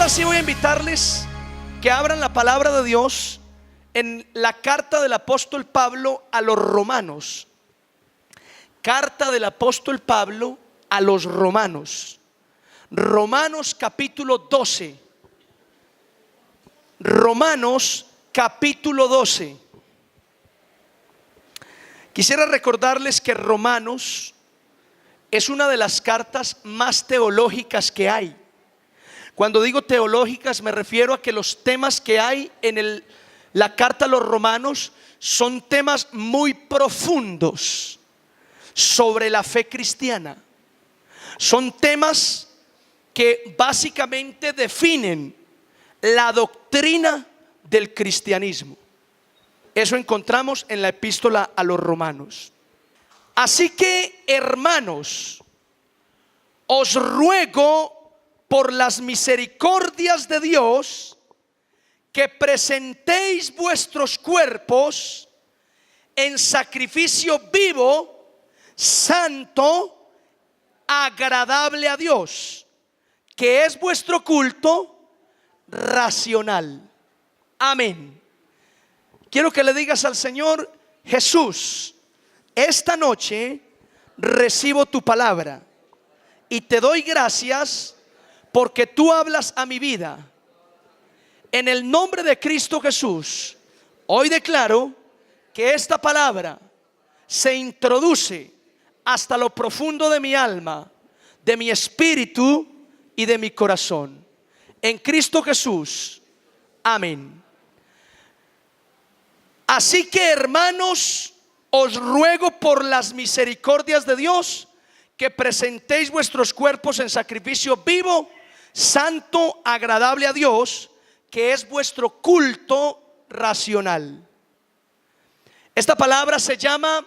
ahora sí voy a invitarles que abran la palabra de Dios en la carta del apóstol Pablo a los romanos. Carta del apóstol Pablo a los romanos. Romanos capítulo 12. Romanos capítulo 12. Quisiera recordarles que Romanos es una de las cartas más teológicas que hay. Cuando digo teológicas me refiero a que los temas que hay en la carta a los romanos son temas muy profundos sobre la fe cristiana. Son temas que básicamente definen la doctrina del cristianismo. Eso encontramos en la epístola a los romanos. Así que, hermanos, os ruego por las misericordias de Dios que presentéis vuestros cuerpos en sacrificio vivo, santo, agradable a Dios, que es vuestro culto racional. Amén. Quiero que le digas al Señor: Jesús, esta noche recibo tu palabra y te doy gracias porque tú hablas a mi vida. En el nombre de Cristo Jesús, hoy declaro que esta palabra se introduce hasta lo profundo de mi alma, de mi espíritu y de mi corazón. En Cristo Jesús, amén. Así que, hermanos, os ruego por las misericordias de Dios que presentéis vuestros cuerpos en sacrificio vivo, santo, agradable a Dios, que es vuestro culto racional. Esta palabra se llama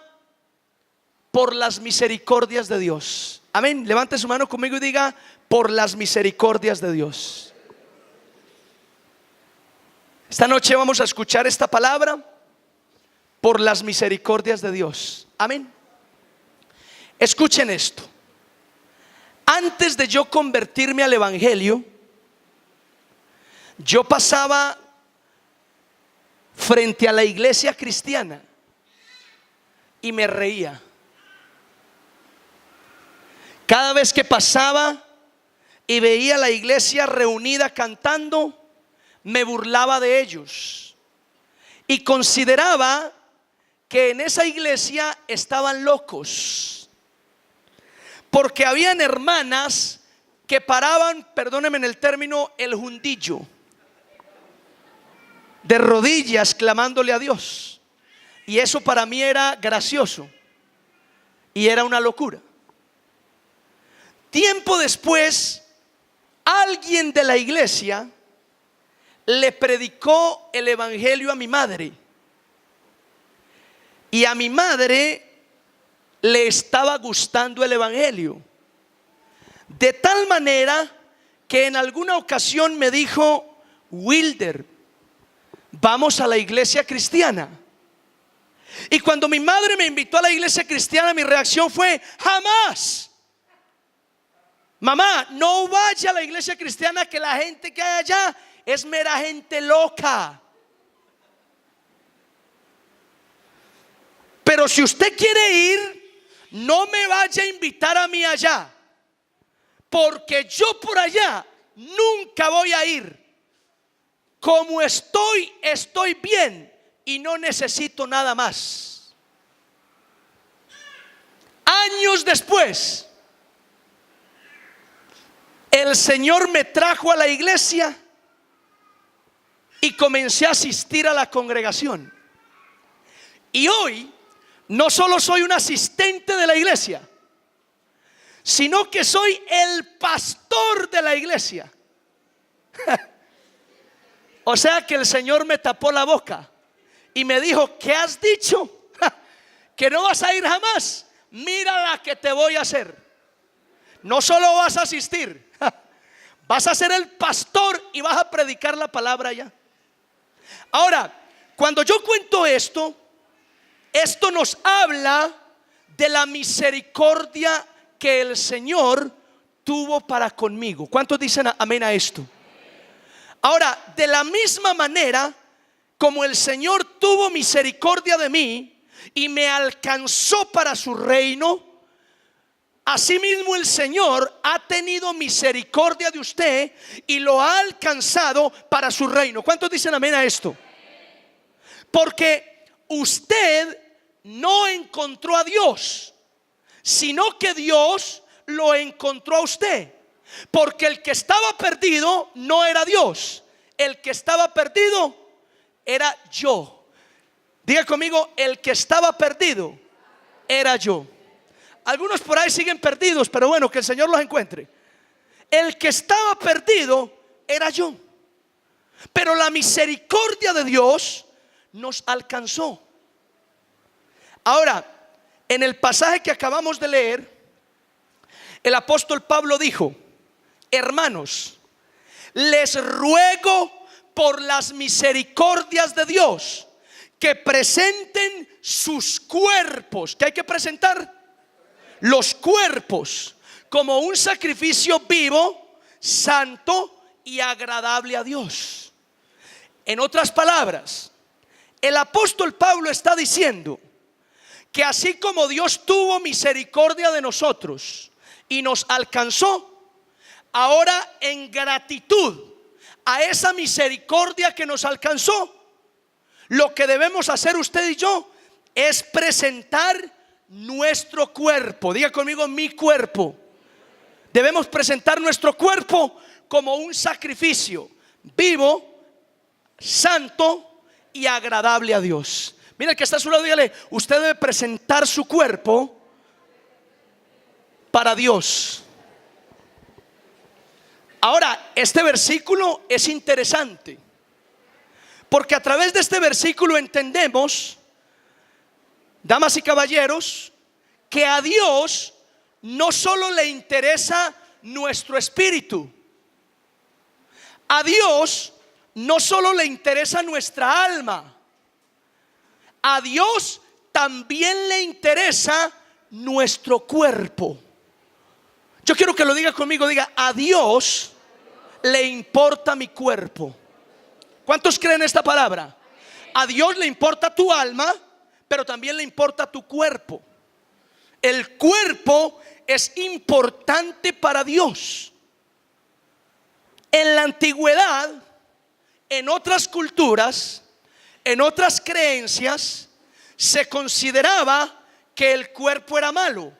por las misericordias de Dios. Amén. Levante su mano conmigo y diga: por las misericordias de Dios. Esta noche vamos a escuchar esta palabra, por las misericordias de Dios. Amén. Escuchen esto. Antes de yo convertirme al evangelio, yo pasaba frente a la iglesia cristiana y me reía. Cada vez que pasaba y veía a la iglesia reunida cantando, me burlaba de ellos y consideraba que en esa iglesia estaban locos, porque habían hermanas que paraban, perdónenme en el término, el jundillo, de rodillas clamándole a Dios. Y eso para mí era gracioso y era una locura. Tiempo después, alguien de la iglesia le predicó el evangelio a mi madre. Y a mi madre le estaba gustando el evangelio, de tal manera que en alguna ocasión me dijo: Wilder, vamos a la iglesia cristiana. Y cuando mi madre me invitó a la iglesia cristiana, mi reacción fue: jamás. Mamá, no vaya a la iglesia cristiana, que la gente que hay allá es mera gente loca. Pero si usted quiere ir, no me vaya a invitar a mí allá, porque yo por allá nunca voy a ir. Como estoy, estoy bien y no necesito nada más. Años después, el Señor me trajo a la iglesia y comencé a asistir a la congregación. Y hoy no solo soy un asistente de la iglesia, sino que soy el pastor de la iglesia. O sea que el Señor me tapó la boca y me dijo: ¿qué has dicho? ¿Que no vas a ir jamás? Mira la que te voy a hacer. No solo vas a asistir, vas a ser el pastor y vas a predicar la palabra allá. Ahora, cuando yo cuento esto nos habla de la misericordia que el Señor tuvo para conmigo. ¿Cuántos dicen amén a esto? Ahora, de la misma manera como el Señor tuvo misericordia de mí y me alcanzó para su reino, asimismo el Señor ha tenido misericordia de usted y lo ha alcanzado para su reino. ¿Cuántos dicen amén a esto? Porque usted no encontró a Dios, sino que Dios lo encontró a usted. Porque el que estaba perdido no era Dios, el que estaba perdido era yo. Diga conmigo, el que estaba perdido era yo. Algunos por ahí siguen perdidos, pero bueno, que el Señor los encuentre. El que estaba perdido era yo. Pero la misericordia de Dios nos alcanzó. Ahora, en el pasaje que acabamos de leer, el apóstol Pablo dijo: hermanos, les ruego por las misericordias de Dios que presenten sus cuerpos. ¿Qué hay que presentar? Los cuerpos como un sacrificio vivo, santo y agradable a Dios. En otras palabras, el apóstol Pablo está diciendo que así como Dios tuvo misericordia de nosotros y nos alcanzó, ahora en gratitud a esa misericordia que nos alcanzó, lo que debemos hacer usted y yo es presentar nuestro cuerpo. Diga conmigo, mi cuerpo. Debemos presentar nuestro cuerpo como un sacrificio vivo, santo y agradable a Dios. Mira el que está a su lado, dígale: usted debe presentar su cuerpo para Dios. Ahora, este versículo es interesante, porque a través de este versículo entendemos, damas y caballeros, que a Dios no solo le interesa nuestro espíritu, a Dios no solo le interesa nuestra alma, a Dios también le interesa nuestro cuerpo. Yo quiero que lo diga conmigo, diga: a Dios le importa mi cuerpo. ¿Cuántos creen esta palabra? A Dios le importa tu alma, pero también le importa tu cuerpo. El cuerpo es importante para Dios. En la antigüedad, en otras culturas, en otras creencias, se consideraba que el cuerpo era malo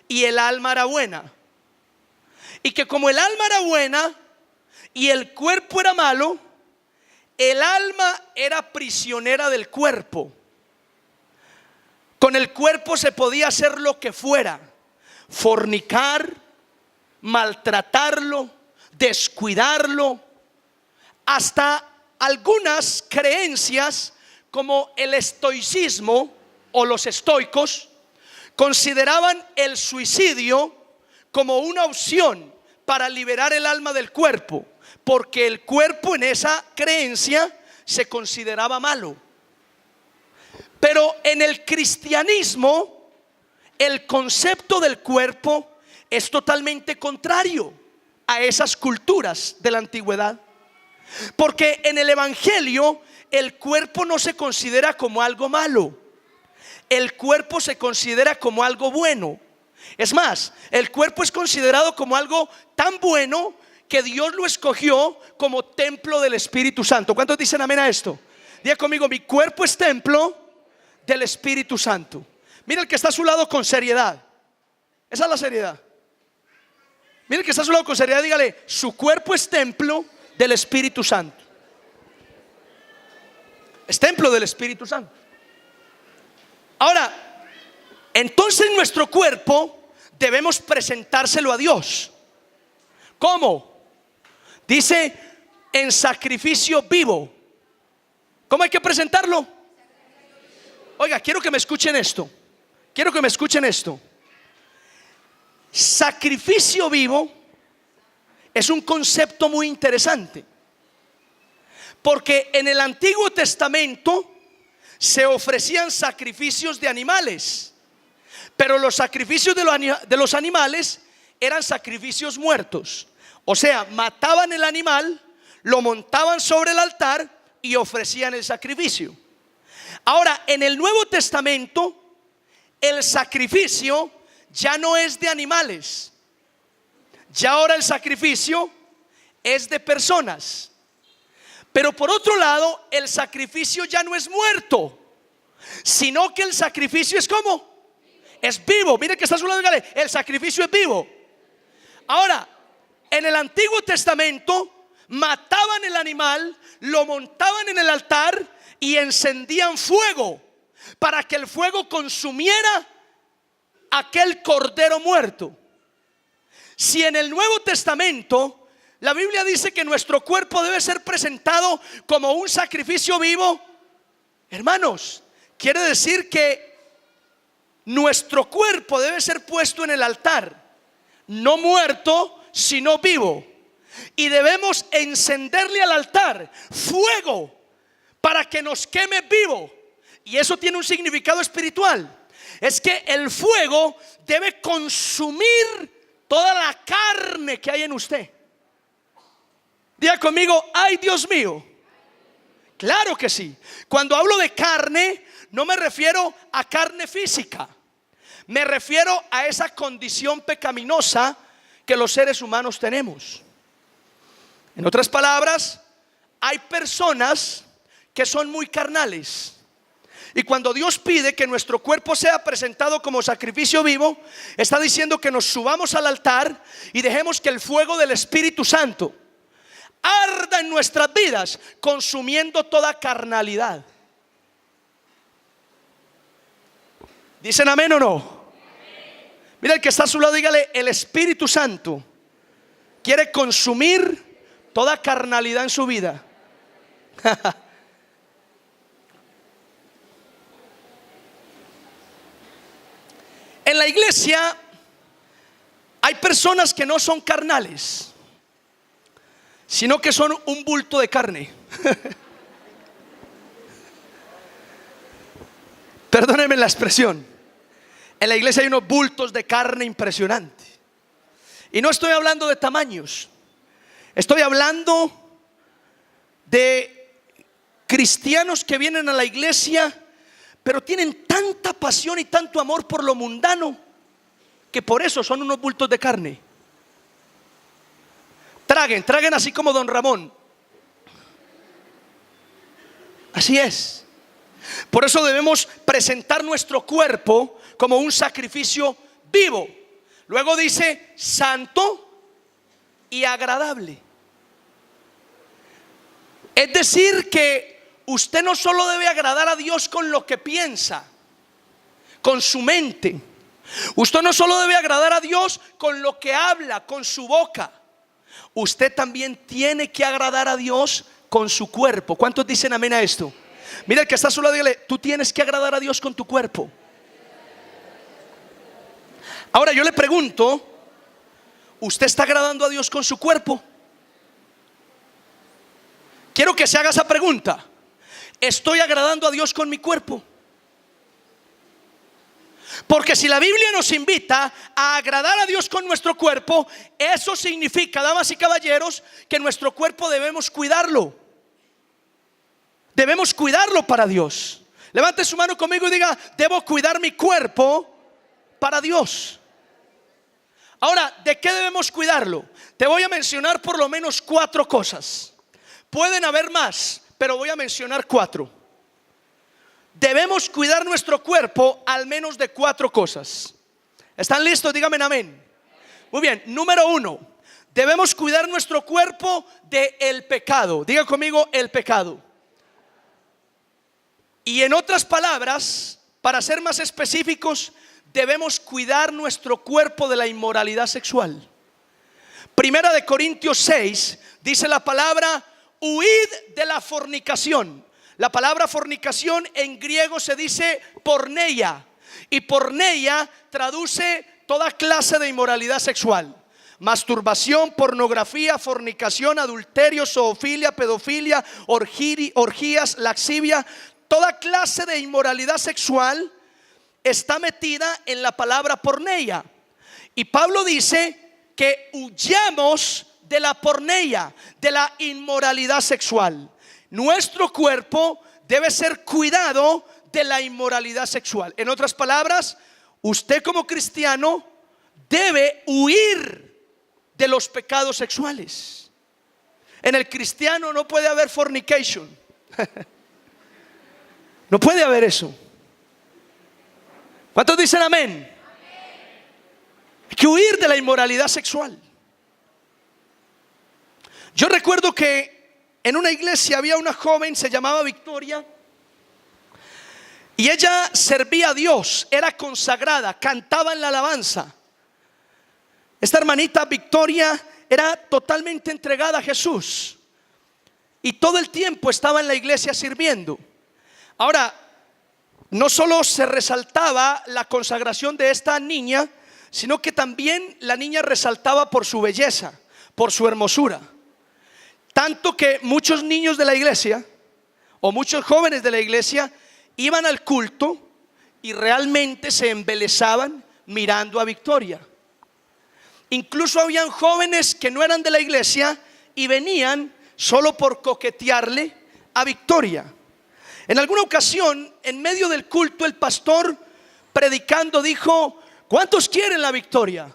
y el alma era buena. Y que como el alma era buena y el cuerpo era malo, el alma era prisionera del cuerpo. Con el cuerpo se podía hacer lo que fuera: fornicar, maltratarlo, descuidarlo. Hasta algunas creencias como el estoicismo o los estoicos consideraban el suicidio como una opción para liberar el alma del cuerpo, porque el cuerpo en esa creencia se consideraba malo. Pero en el cristianismo el concepto del cuerpo es totalmente contrario a esas culturas de la antigüedad, porque en el evangelio el cuerpo no se considera como algo malo, el cuerpo se considera como algo bueno. Es más, el cuerpo es considerado como algo tan bueno que Dios lo escogió como templo del Espíritu Santo. ¿Cuántos dicen amén a esto? Diga conmigo: mi cuerpo es templo del Espíritu Santo. Mira el que está a su lado con seriedad. Esa es la seriedad. Mira el que está a su lado con seriedad, dígale: su cuerpo es templo del Espíritu Santo. Es templo del Espíritu Santo. Ahora, entonces nuestro cuerpo debemos presentárselo a Dios. ¿Cómo? Dice: en sacrificio vivo. ¿Cómo hay que presentarlo? Oiga, quiero que me escuchen esto. Quiero que me escuchen esto. Sacrificio vivo es un concepto muy interesante, porque en el Antiguo Testamento se ofrecían sacrificios de animales, pero los sacrificios de los animales eran sacrificios muertos. O sea, mataban el animal, lo montaban sobre el altar y ofrecían el sacrificio. Ahora, en el Nuevo Testamento, el sacrificio ya no es de animales. Ya ahora el sacrificio es de personas. Pero por otro lado, el sacrificio ya no es muerto, sino que el sacrificio es ¿cómo? Es vivo. Mire que está a su lado, dígale, el sacrificio es vivo. Ahora, en el Antiguo Testamento mataban el animal, lo montaban en el altar y encendían fuego para que el fuego consumiera aquel cordero muerto. Si en el Nuevo Testamento la Biblia dice que nuestro cuerpo debe ser presentado como un sacrificio vivo, hermanos, quiere decir que nuestro cuerpo debe ser puesto en el altar, no muerto, sino vivo. Y debemos encenderle al altar fuego para que nos queme vivo. Y eso tiene un significado espiritual. Es que el fuego debe consumir toda la carne que hay en usted. Diga conmigo, ay Dios mío. Claro que sí. Cuando hablo de carne, no me refiero a carne física. Me refiero a esa condición pecaminosa que los seres humanos tenemos. En otras palabras, hay personas que son muy carnales. Y cuando Dios pide que nuestro cuerpo sea presentado como sacrificio vivo, está diciendo que nos subamos al altar y dejemos que el fuego del Espíritu Santo arda en nuestras vidas, consumiendo toda carnalidad. ¿Dicen amén o no? Mira el que está a su lado, dígale, el Espíritu Santo quiere consumir toda carnalidad en su vida. En la iglesia hay personas que no son carnales, sino que son un bulto de carne. Perdónenme la expresión. En la iglesia hay unos bultos de carne impresionante. Y no estoy hablando de tamaños. Estoy hablando de cristianos que vienen a la iglesia, pero tienen tanta pasión y tanto amor por lo mundano, que por eso son unos bultos de carne. Traguen así como don Ramón. Así es. Por eso debemos presentar nuestro cuerpo como un sacrificio vivo. Luego dice santo y agradable. Es decir que usted no solo debe agradar a Dios con lo que piensa, con su mente. Usted no solo debe agradar a Dios con lo que habla, con su boca. Usted también tiene que agradar a Dios con su cuerpo. ¿Cuántos dicen amén a esto? Mira el que está a su lado, dígale, tú tienes que agradar a Dios con tu cuerpo. Ahora yo le pregunto, ¿usted está agradando a Dios con su cuerpo? Quiero que se haga esa pregunta. ¿Estoy agradando a Dios con mi cuerpo? Porque si la Biblia nos invita a agradar a Dios con nuestro cuerpo, eso significa, damas y caballeros, que nuestro cuerpo debemos cuidarlo. Debemos cuidarlo para Dios. Levante su mano conmigo y diga, debo cuidar mi cuerpo para Dios. Ahora, ¿de qué debemos cuidarlo? Te voy a mencionar por lo menos 4 cosas. Pueden haber más, pero voy a mencionar 4. Debemos cuidar nuestro cuerpo al menos de 4 cosas. ¿Están listos? Díganme amén. Muy bien, número 1, debemos cuidar nuestro cuerpo del pecado. Diga conmigo, el pecado. Y en otras palabras, para ser más específicos, debemos cuidar nuestro cuerpo de la inmoralidad sexual. Primera de Corintios 6 dice la palabra, huid de la fornicación. La palabra fornicación en griego se dice porneia, y porneia traduce toda clase de inmoralidad sexual: masturbación, pornografía, fornicación, adulterio, zoofilia, pedofilia, orgías, laxivia. Toda clase de inmoralidad sexual está metida en la palabra porneia. Y Pablo dice que huyamos de la porneia, de la inmoralidad sexual. Nuestro cuerpo debe ser cuidado de la inmoralidad sexual. En otras palabras, usted como cristiano debe huir de los pecados sexuales. En el cristiano no puede haber fornication. No puede haber eso. ¿Cuántos dicen amén? Hay que huir de la inmoralidad sexual. Yo recuerdo que en una iglesia había una joven, se llamaba Victoria, y ella servía a Dios, era consagrada, cantaba en la alabanza. Esta hermanita Victoria era totalmente entregada a Jesús y todo el tiempo estaba en la iglesia sirviendo. Ahora, no solo se resaltaba la consagración de esta niña, sino que también la niña resaltaba por su belleza, por su hermosura. Tanto que muchos niños de la iglesia o muchos jóvenes de la iglesia iban al culto y realmente se embelesaban mirando a Victoria. Incluso habían jóvenes que no eran de la iglesia y venían solo por coquetearle a Victoria. En alguna ocasión, en medio del culto, el pastor predicando dijo: ¿cuántos quieren la Victoria?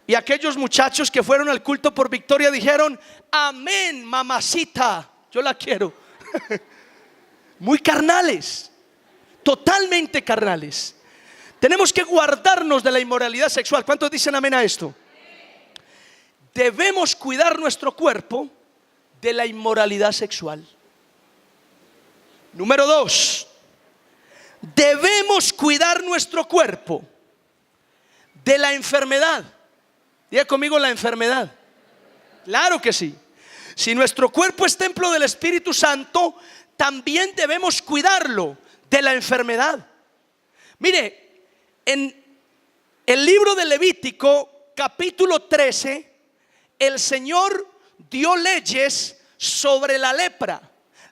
Y aquellos muchachos que fueron al culto por Victoria dijeron: amén, mamacita, yo la quiero. Muy carnales, totalmente carnales. Tenemos que guardarnos de la inmoralidad sexual. ¿Cuántos dicen amén a esto? Debemos cuidar nuestro cuerpo de la inmoralidad sexual. Número 2, debemos cuidar nuestro cuerpo de la enfermedad. Diga conmigo: la enfermedad. Claro que sí. Si nuestro cuerpo es templo del Espíritu Santo, también debemos cuidarlo de la enfermedad. Mire, en el libro de Levítico, capítulo 13, el Señor dio leyes sobre la lepra.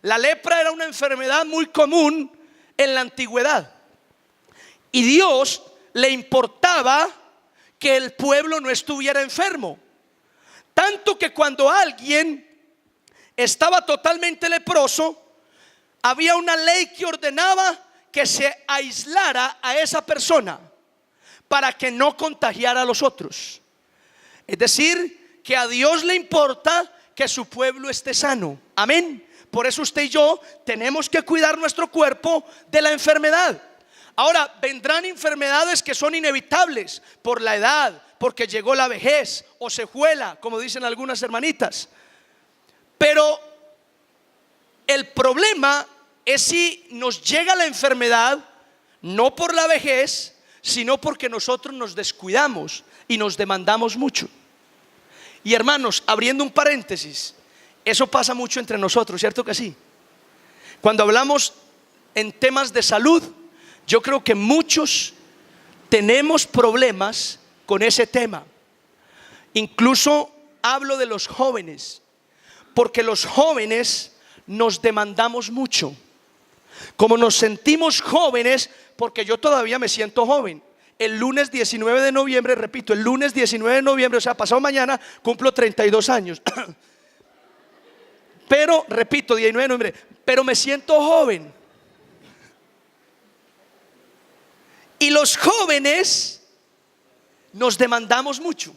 La lepra era una enfermedad muy común en la antigüedad. Y Dios le importaba que el pueblo no estuviera enfermo. Tanto que cuando alguien estaba totalmente leproso, había una ley que ordenaba que se aislara a esa persona para que no contagiara a los otros. Es decir, que a Dios le importa que su pueblo esté sano. Amén. Por eso usted y yo tenemos que cuidar nuestro cuerpo de la enfermedad. Ahora, vendrán enfermedades que son inevitables por la edad, porque llegó la vejez o secuela, como dicen algunas hermanitas. Pero el problema es si nos llega la enfermedad no por la vejez, sino porque nosotros nos descuidamos y nos demandamos mucho. Y hermanos, abriendo un paréntesis, eso pasa mucho entre nosotros, ¿cierto que sí? Cuando hablamos en temas de salud, yo creo que muchos tenemos problemas con ese tema. Incluso hablo de los jóvenes, porque los jóvenes nos demandamos mucho. Como nos sentimos jóvenes, porque yo todavía me siento joven. El lunes 19 de noviembre, repito, el lunes 19 de noviembre, o sea, pasado mañana, cumplo 32 años. Pero, repito, 19 de noviembre, pero me siento joven. Y los jóvenes nos demandamos mucho,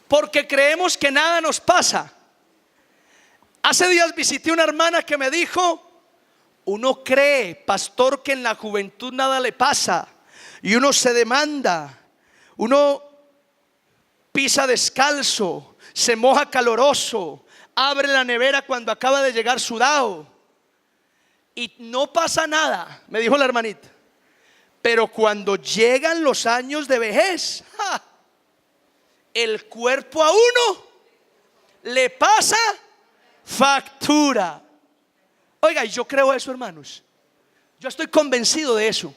porque creemos que nada nos pasa. Hace días visité una hermana que me dijo: uno cree, pastor, que en la juventud nada le pasa, y uno se demanda, uno pisa descalzo, se moja caloroso, abre la nevera cuando acaba de llegar sudado y no pasa nada, me dijo la hermanita. Pero cuando llegan los años de vejez, ¡ja!, el cuerpo a uno le pasa factura. Oiga, y yo creo eso, hermanos. Yo estoy convencido de eso.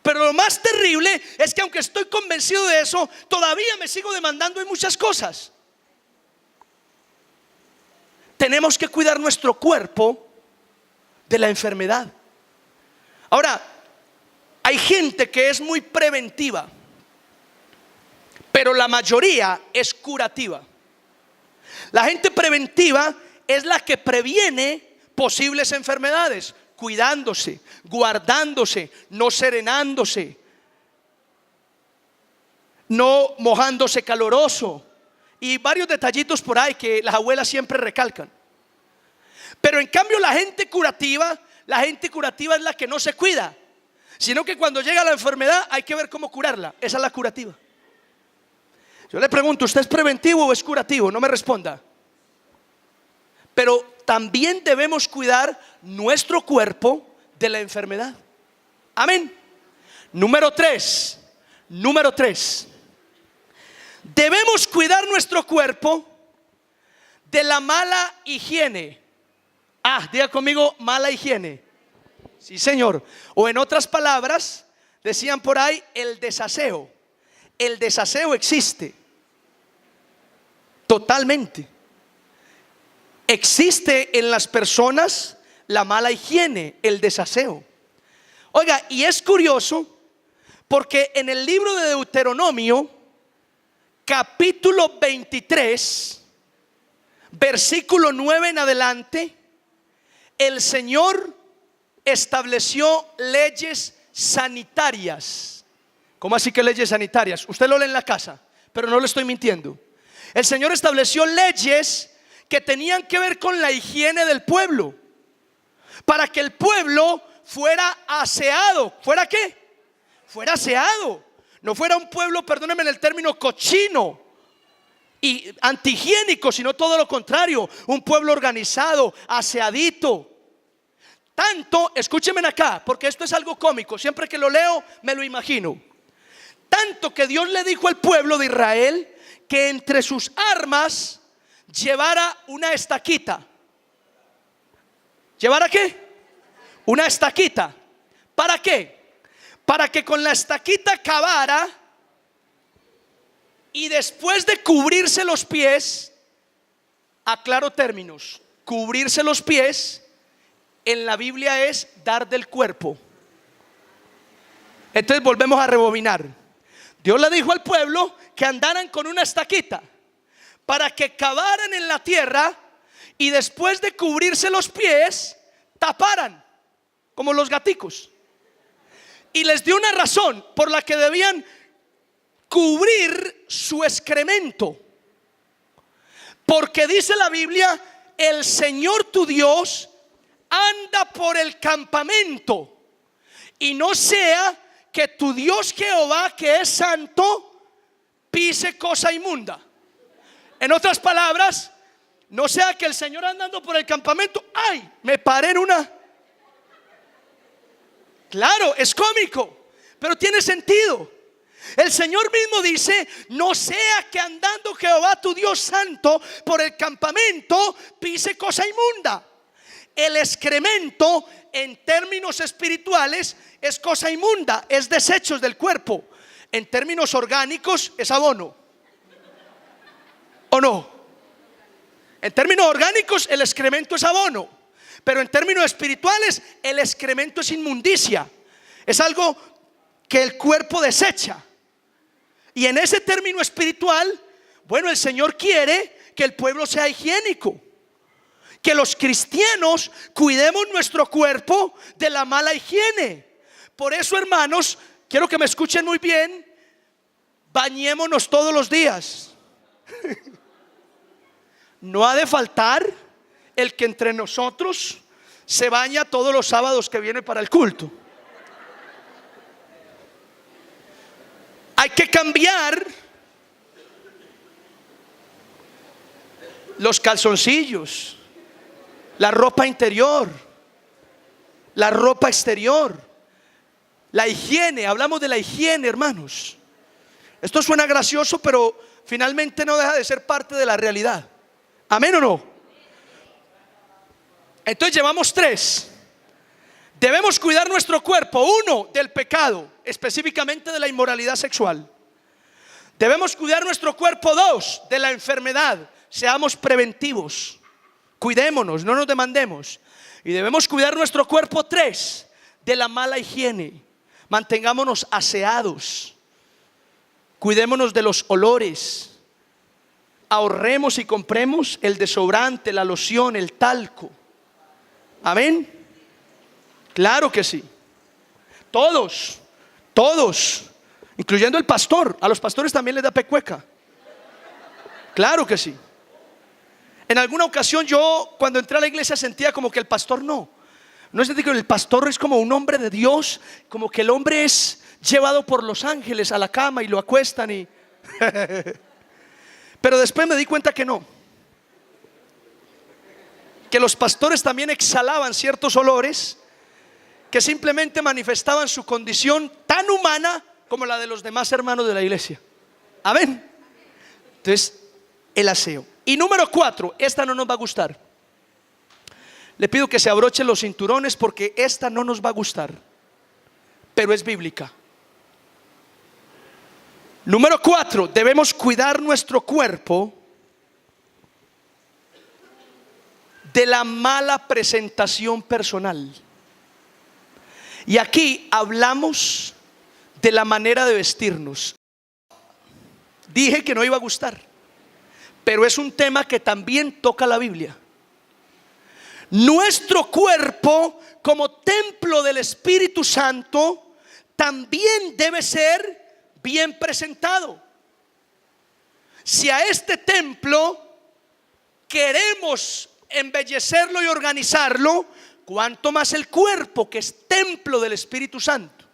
Pero lo más terrible es que aunque estoy convencido de eso, todavía me sigo demandando en muchas cosas. Tenemos que cuidar nuestro cuerpo de la enfermedad. Ahora, hay gente que es muy preventiva. pero la mayoría es curativa. La gente preventiva es la que previene posibles enfermedades, cuidándose, guardándose, no serenándose, no mojándose caloroso y varios detallitos por ahí que las abuelas siempre recalcan. Pero en cambio la gente curativa es la que no se cuida, sino que cuando llega la enfermedad hay que ver cómo curarla. Esa es la curativa. Yo le pregunto, ¿usted es preventivo o es curativo? No me responda. Pero también debemos cuidar nuestro cuerpo de la enfermedad. Amén. Número tres. Debemos cuidar nuestro cuerpo de la mala higiene. Diga conmigo, mala higiene. Sí, señor. O en otras palabras, decían por ahí, el desaseo. El desaseo existe. Totalmente. Existe en las personas la mala higiene, el desaseo. Oiga, y es curioso porque en el libro de Deuteronomio, capítulo 23, versículo 9 en adelante, el Señor estableció leyes sanitarias. ¿Cómo así que leyes sanitarias? Usted lo lee en la casa, pero no le estoy mintiendo. El Señor estableció leyes que tenían que ver con la higiene del pueblo, para que el pueblo fuera aseado. ¿Fuera qué? Fuera aseado. No fuera un pueblo, perdónenme en el término, cochino y antihigiénico, sino todo lo contrario, un pueblo organizado, aseadito. Tanto, escúchenme acá, porque esto es algo cómico, siempre que lo leo me lo imagino. Tanto que Dios le dijo al pueblo de Israel que entre sus armas llevara una estaquita. ¿Llevara qué? Una estaquita. ¿Para qué? Para que con la estaquita cavara y después de cubrirse los pies, aclaro términos, cubrirse los pies en la Biblia es dar del cuerpo. Entonces volvemos a rebobinar. Dios le dijo al pueblo que andaran con una estaquita para que cavaran en la tierra y después de cubrirse los pies taparan como los gaticos. Y les dio una razón por la que debían cubrir su excremento, porque dice la Biblia: el Señor tu Dios anda por el campamento, y no sea que tu Dios Jehová, que es santo, pise cosa inmunda. En otras palabras, no sea que el Señor andando por el campamento, ¡ay! Me paré en una. Claro, es cómico, pero tiene sentido. El Señor mismo dice: no sea que andando Jehová tu Dios santo por el campamento pise cosa inmunda. El excremento en términos espirituales es cosa inmunda, es desechos del cuerpo. En términos orgánicos es abono, ¿o no? En términos orgánicos el excremento es abono, pero en términos espirituales el excremento es inmundicia. Es algo que el cuerpo desecha. Y en ese término espiritual, bueno, el Señor quiere que el pueblo sea higiénico, que los cristianos cuidemos nuestro cuerpo de la mala higiene. Por eso, hermanos, quiero que me escuchen muy bien: bañémonos todos los días. No ha de faltar el que entre nosotros se baña todos los sábados que viene para el culto. Hay que cambiar los calzoncillos, la ropa interior, la ropa exterior, la higiene. Hablamos de la higiene, hermanos. Esto suena gracioso, pero finalmente no deja de ser parte de la realidad. ¿Amén o no? Entonces llevamos 3. Debemos cuidar nuestro cuerpo. 1, del pecado, específicamente de la inmoralidad sexual. Debemos cuidar nuestro cuerpo. 2, de la enfermedad. Seamos preventivos, cuidémonos, no nos demandemos. Y debemos cuidar nuestro cuerpo. 3, de la mala higiene. Mantengámonos aseados, Cuidémonos de los olores. Ahorremos y compremos el desodorante, la loción, el talco. Amén. Claro que sí. Todos, incluyendo el pastor. A los pastores también les da pecueca. Claro que sí. En alguna ocasión yo, cuando entré a la iglesia, sentía como que el pastor no es que el pastor es como un hombre de Dios, como que el hombre es llevado por los ángeles a la cama y lo acuestan y pero después me di cuenta que no, que los pastores también exhalaban ciertos olores que simplemente manifestaban su condición tan humana como la de los demás hermanos de la iglesia. Amén. Entonces, el aseo. Y número 4, esta no nos va a gustar. Le pido que se abrochen los cinturones porque esta no nos va a gustar, pero es bíblica. Número 4, debemos cuidar nuestro cuerpo de la mala presentación personal. Y aquí hablamos de la manera de vestirnos. Dije que no iba a gustar, pero es un tema que también toca la Biblia. Nuestro cuerpo, como templo del Espíritu Santo, también debe ser bien presentado. Si a este templo queremos embellecerlo y organizarlo, cuanto más el cuerpo, que es templo del Espíritu Santo,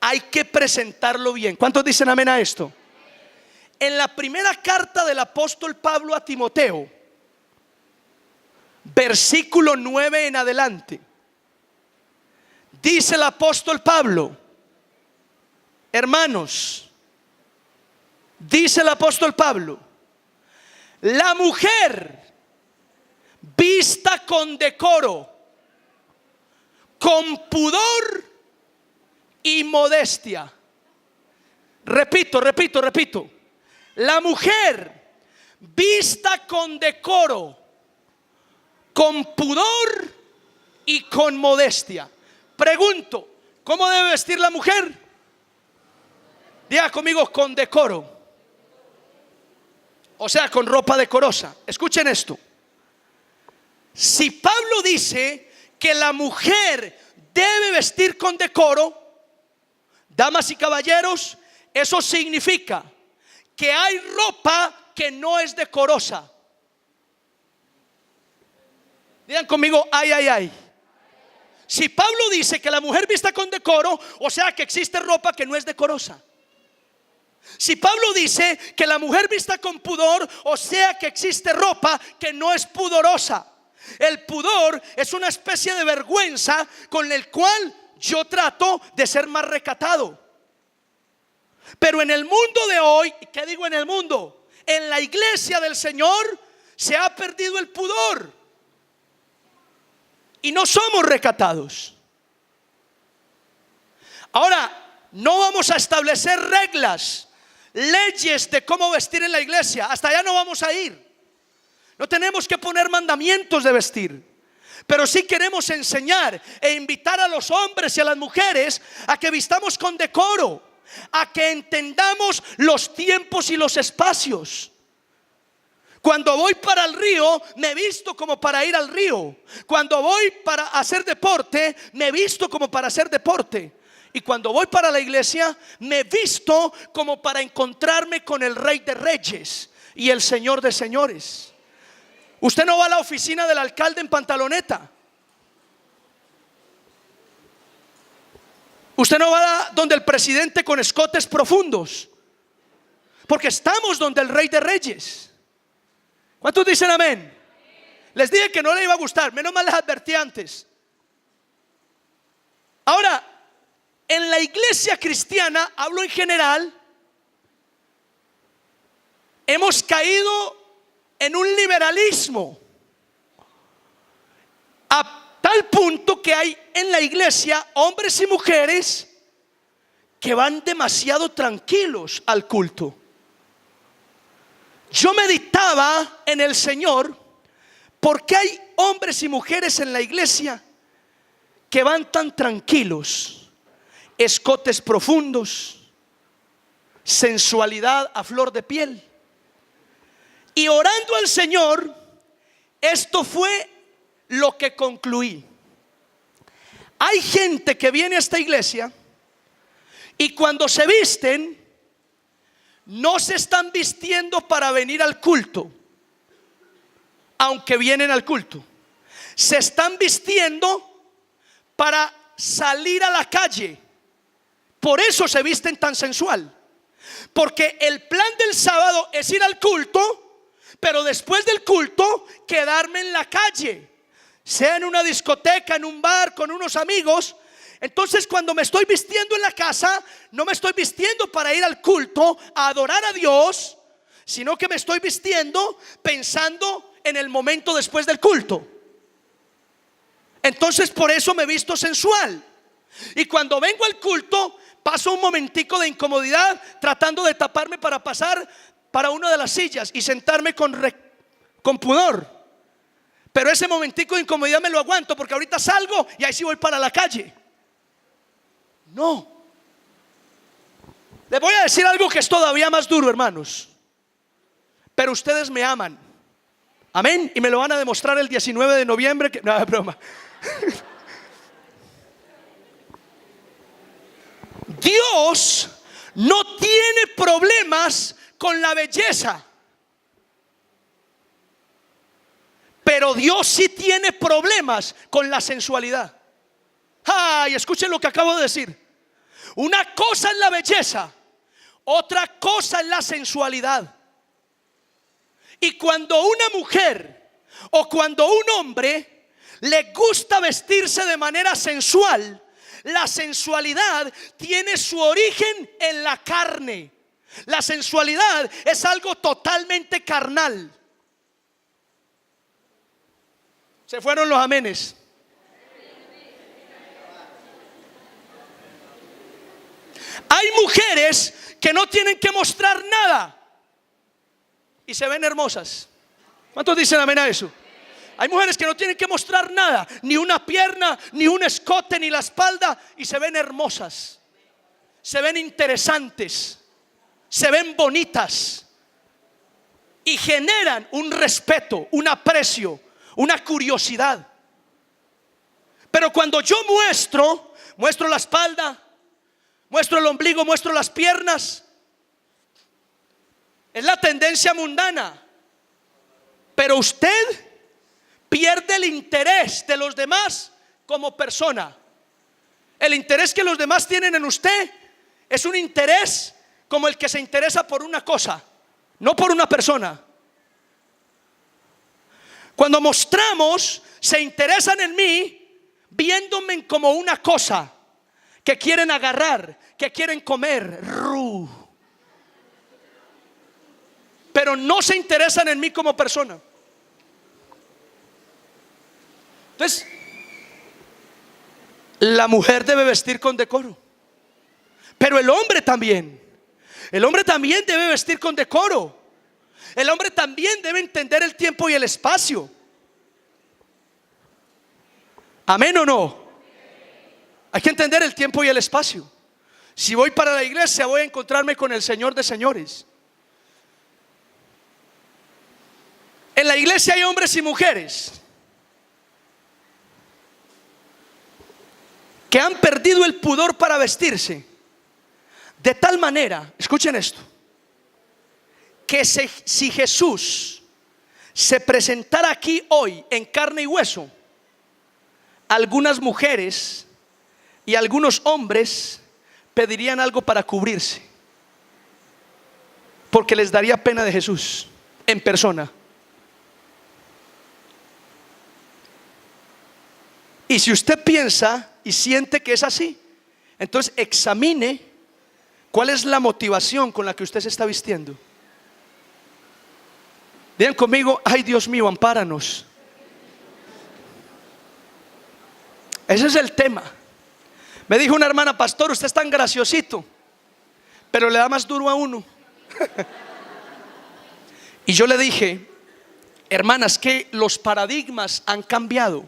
hay que presentarlo bien. ¿Cuántos dicen amén a esto? En la primera carta del apóstol Pablo a Timoteo, versículo 9 en adelante, dice el apóstol Pablo: hermanos, dice el apóstol Pablo, la mujer vista con decoro, con pudor y modestia. Repito. La mujer vista con decoro, con pudor y con modestia. Pregunto, ¿cómo debe vestir la mujer? Diga conmigo, con decoro. O sea, con ropa decorosa. Escuchen esto. Si Pablo dice que la mujer debe vestir con decoro, damas y caballeros, eso significa que hay ropa que no es decorosa. Digan conmigo, ay. Si Pablo dice que la mujer vista con decoro, o sea que existe ropa que no es decorosa. Si Pablo dice que la mujer vista con pudor, o sea que existe ropa que no es pudorosa. El pudor es una especie de vergüenza con el cual yo trato de ser más recatado. Pero en el mundo de hoy, ¿qué digo en el mundo? En la iglesia del Señor se ha perdido el pudor y no somos recatados. Ahora, no vamos a establecer reglas, leyes de cómo vestir en la iglesia. Hasta allá no vamos a ir. No tenemos que poner mandamientos de vestir, pero sí queremos enseñar e invitar a los hombres y a las mujeres a que vistamos con decoro, a que entendamos los tiempos y los espacios. Cuando voy para el río, me visto como para ir al río. Cuando voy para hacer deporte, me visto como para hacer deporte. Y cuando voy para la iglesia, me visto como para encontrarme con el Rey de Reyes y el Señor de Señores. Usted no va a la oficina del alcalde en pantaloneta. Usted no va donde el presidente con escotes profundos, porque estamos donde el Rey de Reyes. ¿Cuántos dicen amén? Les dije que no le iba a gustar, menos mal les advertí antes. Ahora, en la iglesia cristiana, hablo en general, hemos caído en un liberalismo a tal punto que hay en la iglesia hombres y mujeres que van demasiado tranquilos al culto. Yo meditaba en el Señor, porque hay hombres y mujeres en la iglesia que van tan tranquilos, escotes profundos, sensualidad a flor de piel. Y orando al Señor, esto fue lo que concluí. Hay gente que viene a esta iglesia y cuando se visten, no se están vistiendo para venir al culto, aunque vienen al culto. Se están vistiendo para salir a la calle. Por eso se visten tan sensual. Porque el plan del sábado es ir al culto, pero después del culto quedarme en la calle, sea en una discoteca, en un bar, con unos amigos. Entonces cuando me estoy vistiendo en la casa, no me estoy vistiendo para ir al culto a adorar a Dios, sino que me estoy vistiendo pensando en el momento después del culto. Entonces por eso me visto sensual. Y cuando vengo al culto, paso un momentico de incomodidad tratando de taparme para pasar para una de las sillas y sentarme con pudor. Pero ese momentico de incomodidad me lo aguanto, porque ahorita salgo y ahí sí voy para la calle. No. Les voy a decir algo que es todavía más duro, hermanos. Pero ustedes me aman. Amén. Y me lo van a demostrar el 19 de noviembre. No, es broma. Dios no tiene problemas con la belleza, pero Dios sí tiene problemas con la sensualidad. Ay, escuchen lo que acabo de decir. Una cosa es la belleza, otra cosa es la sensualidad. Y cuando una mujer o cuando un hombre le gusta vestirse de manera sensual, la sensualidad tiene su origen en la carne. La sensualidad es algo totalmente carnal. Se fueron los amenes. Hay mujeres que no tienen que mostrar nada y se ven hermosas. ¿Cuántos dicen amén a eso? Hay mujeres que no tienen que mostrar nada, ni una pierna, ni un escote, ni la espalda, y se ven hermosas, se ven interesantes, se ven bonitas y generan un respeto, un aprecio, una curiosidad. Pero cuando yo muestro la espalda, muestro el ombligo, muestro las piernas, es la tendencia mundana. Pero usted pierde el interés de los demás como persona. El interés que los demás tienen en usted es un interés como el que se interesa por una cosa, no por una persona. Cuando mostramos, se interesan en mí viéndome como una cosa que quieren agarrar, que quieren comer, pero no se interesan en mí como persona. Entonces, la mujer debe vestir con decoro, pero el hombre también. El hombre también debe vestir con decoro. El hombre también debe entender el tiempo y el espacio. ¿Amén o no? Hay que entender el tiempo y el espacio. Si voy para la iglesia, voy a encontrarme con el Señor de señores. En la iglesia hay hombres y mujeres que han perdido el pudor para vestirse, de tal manera, escuchen esto, que si Jesús se presentara aquí hoy en carne y hueso, algunas mujeres y algunos hombres pedirían algo para cubrirse, porque les daría pena de Jesús en persona. Y si usted piensa y siente que es así, entonces examine cuál es la motivación con la que usted se está vistiendo. Digan conmigo: ay, Dios mío, ampáranos. Ese es el tema. Me dijo una hermana: pastor, usted es tan graciosito, pero le da más duro a uno. Y yo le dije: hermanas, que los paradigmas han cambiado.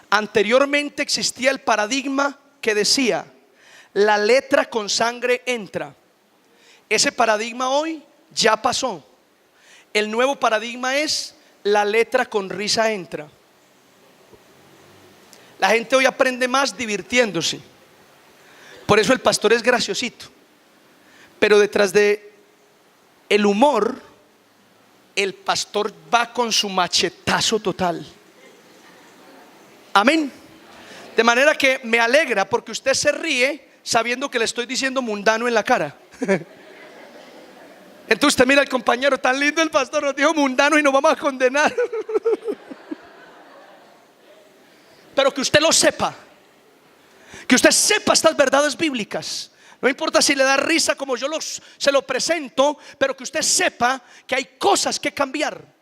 Anteriormente existía el paradigma que decía: la letra con sangre entra. Ese paradigma hoy ya pasó. El nuevo paradigma es: la letra con risa entra. La gente hoy aprende más divirtiéndose. Por eso el pastor es graciosito. Pero detrás de el humor, el pastor va con su machetazo total. Amén. De manera que me alegra porque usted se ríe sabiendo que le estoy diciendo mundano en la cara. Entonces usted mira al compañero: tan lindo el pastor, nos dijo mundano y nos vamos a condenar. Pero que usted lo sepa, que usted sepa estas verdades bíblicas. No importa si le da risa como yo se lo presento, pero que usted sepa que hay cosas que cambiar.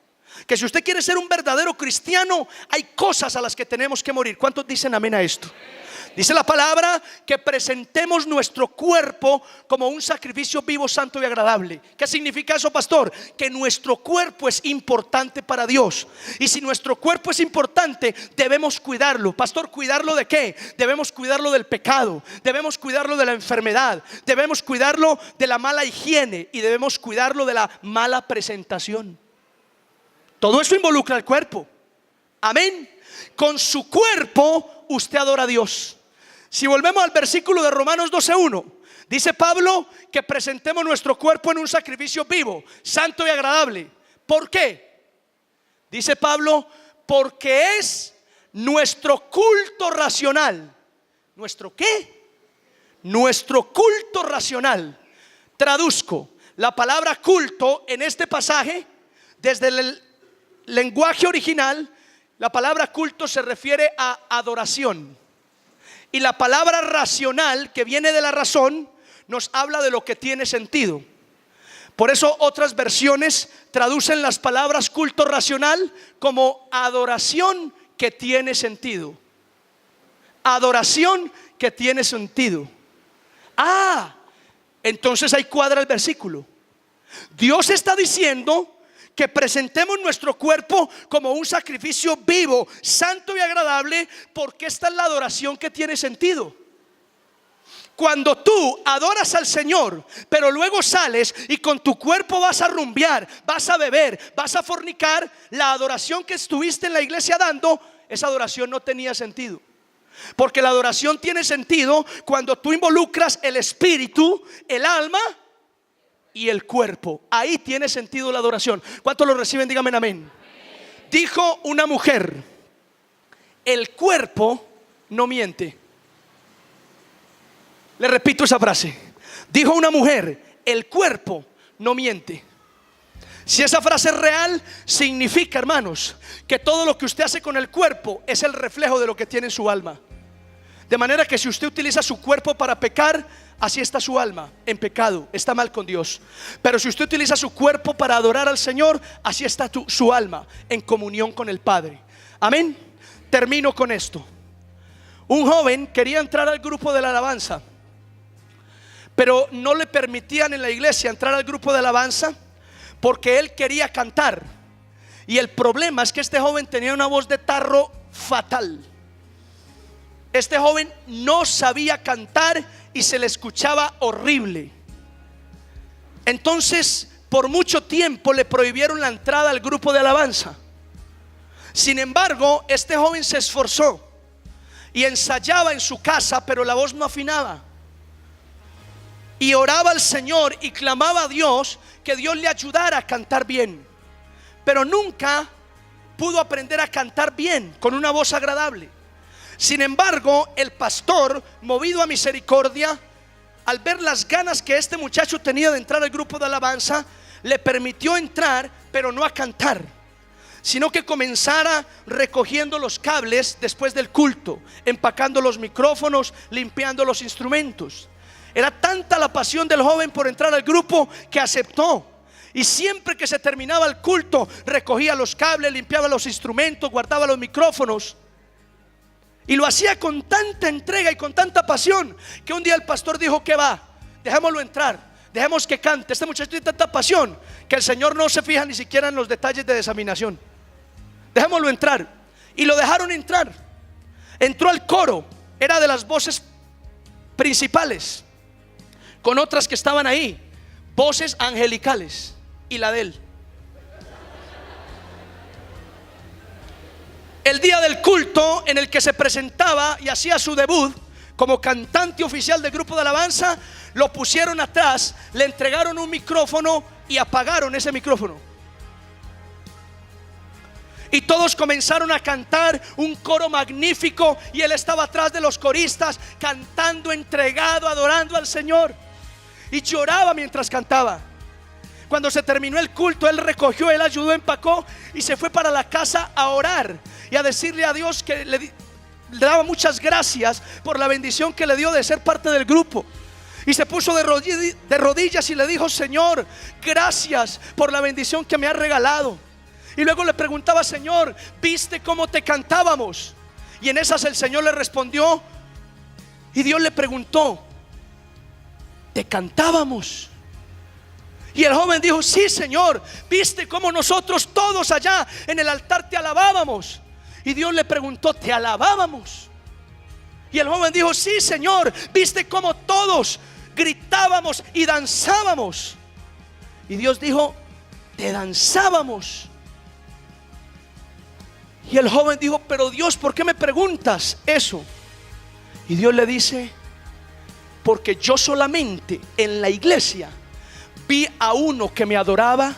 Que si usted quiere ser un verdadero cristiano, hay cosas a las que tenemos que morir. ¿Cuántos dicen amén a esto? Dice la palabra que presentemos nuestro cuerpo como un sacrificio vivo, santo y agradable. ¿Qué significa eso, pastor? Que nuestro cuerpo es importante para Dios. Y si nuestro cuerpo es importante, debemos cuidarlo. Pastor, ¿cuidarlo de qué? Debemos cuidarlo del pecado, debemos cuidarlo de la enfermedad, debemos cuidarlo de la mala higiene y debemos cuidarlo de la mala presentación. Todo eso involucra al cuerpo. Amén. Con su cuerpo usted adora a Dios. Si volvemos al versículo de Romanos 12:1, dice Pablo que presentemos nuestro cuerpo en un sacrificio vivo, santo y agradable. ¿Por qué? Dice Pablo: porque es nuestro culto racional. ¿Nuestro qué? Nuestro culto racional. Traduzco la palabra culto en este pasaje. Desde el lenguaje original, la palabra culto se refiere a adoración. Y la palabra racional, que viene de la razón, nos habla de lo que tiene sentido. Por eso otras versiones traducen las palabras culto racional como adoración que tiene sentido. Adoración que tiene sentido. Entonces ahí cuadra el versículo. Dios está diciendo que presentemos nuestro cuerpo como un sacrificio vivo, santo y agradable, porque esta es la adoración que tiene sentido. Cuando tú adoras al Señor, pero luego sales y con tu cuerpo vas a rumbear, vas a beber, vas a fornicar, la adoración que estuviste en la iglesia dando, esa adoración no tenía sentido. Porque la adoración tiene sentido cuando tú involucras el espíritu, el alma y el cuerpo. Ahí tiene sentido la adoración. ¿Cuántos lo reciben? Díganme amén. Dijo una mujer: el cuerpo no miente. Le repito esa frase. Dijo una mujer: el cuerpo no miente. Si esa frase es real, significa, hermanos, que todo lo que usted hace con el cuerpo es el reflejo de lo que tiene en su alma. De manera que si usted utiliza su cuerpo para pecar, así está su alma en pecado, está mal con Dios. Pero si usted utiliza su cuerpo para adorar al Señor, así está su alma en comunión con el Padre. Amén. Termino con esto. Un joven quería entrar al grupo de la alabanza, pero no le permitían en la iglesia entrar al grupo de alabanza porque él quería cantar. Y el problema es que este joven tenía una voz de tarro fatal. Este joven no sabía cantar y se le escuchaba horrible. Entonces, por mucho tiempo le prohibieron la entrada al grupo de alabanza. Sin embargo, este joven se esforzó y ensayaba en su casa, pero la voz no afinaba. Y oraba al Señor y clamaba a Dios que Dios le ayudara a cantar bien. Pero nunca pudo aprender a cantar bien con una voz agradable. Sin embargo, el pastor, movido a misericordia, al ver las ganas que este muchacho tenía de entrar al grupo de alabanza, le permitió entrar, pero no a cantar, sino que comenzara recogiendo los cables después del culto, empacando los micrófonos, limpiando los instrumentos. Era tanta la pasión del joven por entrar al grupo que aceptó. Y siempre que se terminaba el culto, recogía los cables, limpiaba los instrumentos, guardaba los micrófonos. Y lo hacía con tanta entrega y con tanta pasión que un día el pastor dijo: que va, dejémoslo entrar, dejemos que cante. Este muchacho tiene tanta pasión que el Señor no se fija ni siquiera en los detalles de desaminación. Dejémoslo entrar. Y lo dejaron entrar. Entró al coro, era de las voces principales, con otras que estaban ahí. voces angelicales y la de él. El día del culto en el que se presentaba y hacía su debut como cantante oficial del grupo de alabanza, lo pusieron atrás, le entregaron un micrófono y apagaron ese micrófono. Y todos comenzaron a cantar un coro magnífico, y él estaba atrás de los coristas cantando, entregado, adorando al Señor, y lloraba mientras cantaba. Cuando se terminó el culto, él recogió, él ayudó, empacó y se fue para la casa a orar y a decirle a Dios que le daba muchas gracias por la bendición que le dio de ser parte del grupo. Y se puso de rodillas y le dijo: Señor, gracias por la bendición que me has regalado. Y luego le preguntaba: Señor, ¿viste cómo te cantábamos? Y en esas el Señor le respondió, y Dios le preguntó: ¿te cantábamos? Y el joven dijo: sí, Señor, ¿viste cómo nosotros todos allá en el altar te alabábamos? Y Dios le preguntó: ¿te alabábamos? Y el joven dijo: sí, Señor, ¿viste cómo todos gritábamos y danzábamos? Y Dios dijo: te danzábamos. Y el joven dijo: pero Dios, ¿por qué me preguntas eso? Y Dios le dice: porque yo solamente en la iglesia vi a uno que me adoraba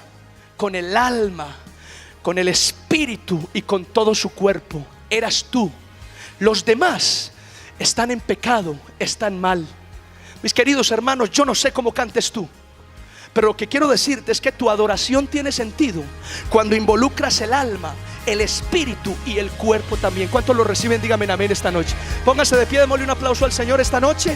con el alma, con el espíritu y con todo su cuerpo. Eras tú. Los demás están en pecado, están mal. Mis queridos hermanos, yo no sé cómo cantes tú, pero lo que quiero decirte es que tu adoración tiene sentido cuando involucras el alma, el espíritu y el cuerpo también. ¿Cuántos lo reciben? Díganme amén esta noche. Pónganse de pie, démosle un aplauso al Señor esta noche.